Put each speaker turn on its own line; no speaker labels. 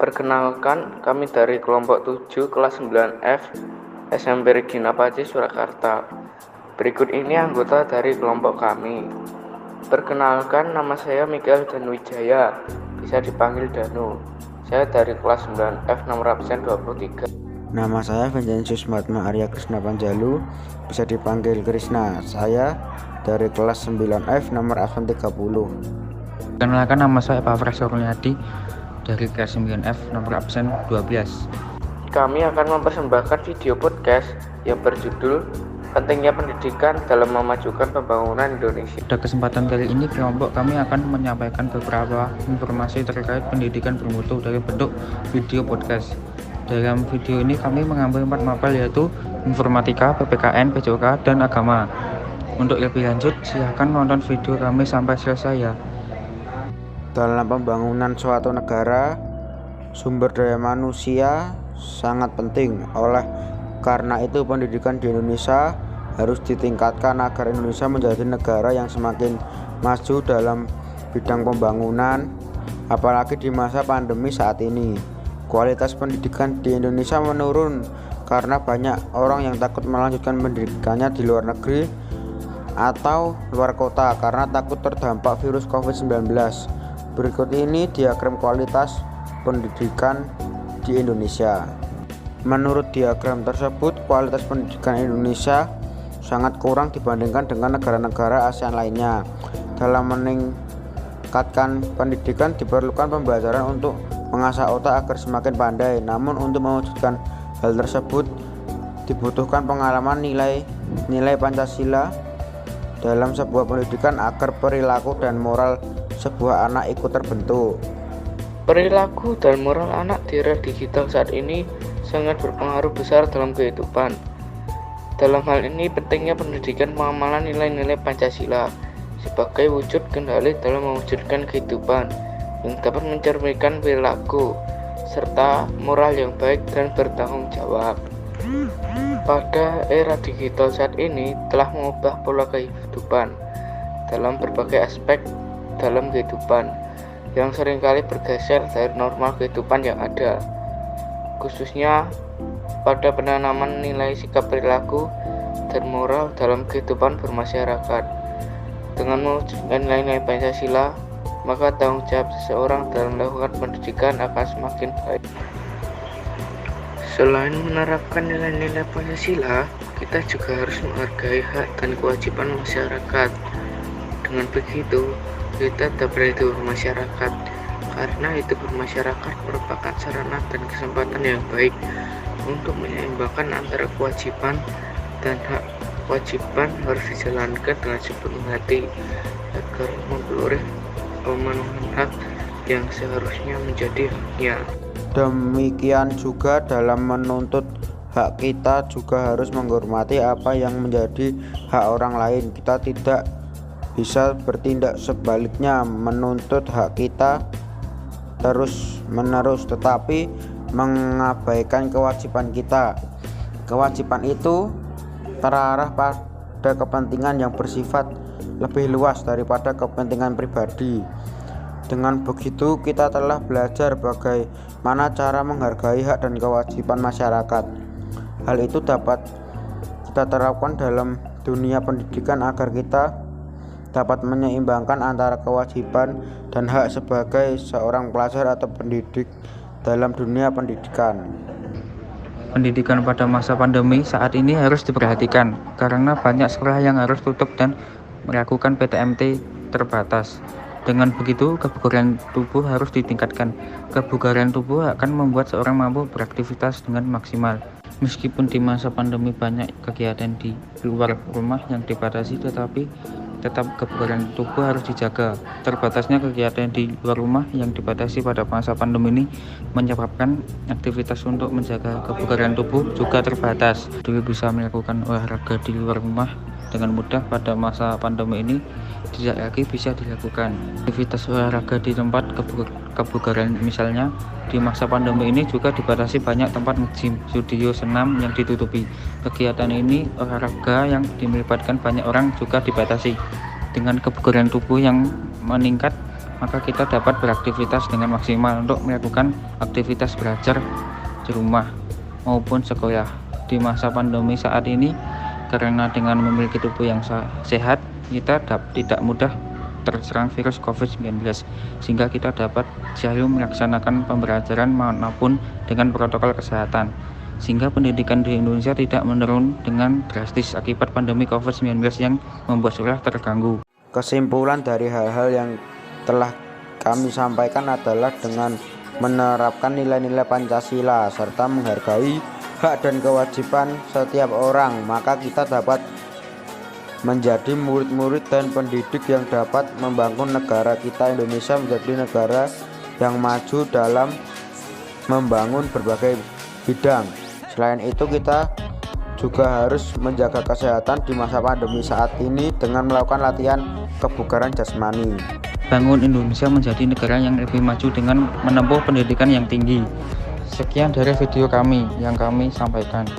Perkenalkan, kami dari kelompok 7 kelas 9F SMP Regina Pacis, Surakarta. Berikut ini anggota dari kelompok kami. Perkenalkan, nama saya Mikael Danuwijaya, bisa dipanggil Danu. Saya dari kelas 9F nomor absen 23.
Nama saya Vincenzius Matma Arya Krishna Panjalu, bisa dipanggil Krishna. Saya dari kelas 9F nomor absen 30.
Perkenalkan, nama saya Pak Profesor Runyadi dari kelas 9F nomor absen 12.
Kami akan mempersembahkan video podcast yang berjudul Pentingnya Pendidikan dalam Memajukan Pembangunan Indonesia.
Pada kesempatan kali ini, kelompok kami akan menyampaikan beberapa informasi terkait pendidikan bermutu dari bentuk video podcast. Dalam video ini kami mengambil 4 mapel, yaitu informatika, PPKN, PJOK, dan agama. Untuk lebih lanjut, silahkan nonton video kami sampai selesai ya.
Dalam pembangunan suatu negara, sumber daya manusia sangat penting. Oleh karena itu, pendidikan di Indonesia harus ditingkatkan agar Indonesia menjadi negara yang semakin maju dalam bidang pembangunan, apalagi di masa pandemi saat ini. Kualitas pendidikan di Indonesia menurun karena banyak orang yang takut melanjutkan pendidikannya di luar negeri atau luar kota karena takut terdampak virus COVID-19. Berikut ini diagram kualitas pendidikan di Indonesia. Menurut diagram tersebut, kualitas pendidikan Indonesia sangat kurang dibandingkan dengan negara-negara ASEAN lainnya. Dalam meningkatkan pendidikan diperlukan pembelajaran untuk mengasah otak agar semakin pandai. Namun untuk mewujudkan hal tersebut dibutuhkan pengalaman nilai Pancasila dalam sebuah pendidikan agar perilaku dan moral sebuah anak ikut terbentuk.
Perilaku dan moral anak di era digital saat ini sangat berpengaruh besar dalam kehidupan. Dalam hal ini pentingnya pendidikan pengamalan nilai-nilai Pancasila sebagai wujud kendali dalam mewujudkan kehidupan yang dapat mencerminkan perilaku serta moral yang baik dan bertanggung jawab. Pada era digital saat ini telah mengubah pola kehidupan dalam berbagai aspek dalam kehidupan yang seringkali bergeser dari normal kehidupan yang ada, khususnya pada penanaman nilai sikap perilaku dan moral dalam kehidupan bermasyarakat. Dengan mewujudkan nilai-nilai Pancasila, maka tanggung jawab seseorang dalam melakukan pendidikan akan semakin baik. Selain menerapkan nilai-nilai Pancasila, kita juga harus menghargai hak dan kewajiban masyarakat. Dengan begitu, kita dapat hidup bermasyarakat, karena hidup bermasyarakat merupakan sarana dan kesempatan yang baik untuk menyeimbangkan antara kewajiban dan hak. Kewajiban harus dijalankan dengan sepenuh hati agar memperoleh pemenuhan hak yang seharusnya menjadi haknya.
Demikian juga dalam menuntut hak, kita juga harus menghormati apa yang menjadi hak orang lain. Kita tidak bisa bertindak sebaliknya, menuntut hak kita terus-menerus tetapi mengabaikan kewajiban kita. Kewajiban itu terarah pada kepentingan yang bersifat lebih luas daripada kepentingan pribadi. Dengan begitu, kita telah belajar bagaimana cara menghargai hak dan kewajiban masyarakat. Hal itu dapat kita terapkan dalam dunia pendidikan agar kita dapat menyeimbangkan antara kewajiban dan hak sebagai seorang pelajar atau pendidik dalam dunia pendidikan.
Pendidikan pada masa pandemi saat ini harus diperhatikan karena banyak sekolah yang harus tutup dan melakukan PTMT terbatas. Dengan begitu, kebugaran tubuh harus ditingkatkan. Kebugaran tubuh akan membuat seorang mampu beraktivitas dengan maksimal. Meskipun di masa pandemi banyak kegiatan di luar rumah yang dibatasi, tetapi tetap kebugaran tubuh harus dijaga. Terbatasnya kegiatan di luar rumah yang dibatasi pada masa pandemi ini menyebabkan aktivitas untuk menjaga kebugaran tubuh juga terbatas. Jadi bisa melakukan olahraga di luar rumah dengan mudah pada masa pandemi ini tidak lagi bisa dilakukan. Aktivitas olahraga di tempat kebugaran misalnya di masa pandemi ini juga dibatasi, banyak tempat nge-gym, studio senam yang ditutupi. Kegiatan ini olahraga yang melibatkan banyak orang juga dibatasi. Dengan kebugaran tubuh yang meningkat, maka kita dapat beraktivitas dengan maksimal untuk melakukan aktivitas belajar di rumah maupun sekolah. Di masa pandemi saat ini, karena dengan memiliki tubuh yang sehat, kita tidak mudah terserang virus COVID-19, sehingga kita dapat selalu melaksanakan pembelajaran manapun dengan protokol kesehatan, sehingga pendidikan di Indonesia tidak menurun dengan drastis akibat pandemi COVID-19 yang membuat sekolah terganggu.
Kesimpulan dari hal-hal yang telah kami sampaikan adalah dengan menerapkan nilai-nilai Pancasila serta menghargai hak dan kewajiban setiap orang, maka kita dapat menjadi murid-murid dan pendidik yang dapat membangun negara kita Indonesia menjadi negara yang maju dalam membangun berbagai bidang. Selain itu, kita juga harus menjaga kesehatan di masa pandemi saat ini dengan melakukan latihan kebugaran jasmani.
Bangun Indonesia menjadi negara yang lebih maju dengan menempuh pendidikan yang tinggi. Sekian dari video kami yang kami sampaikan.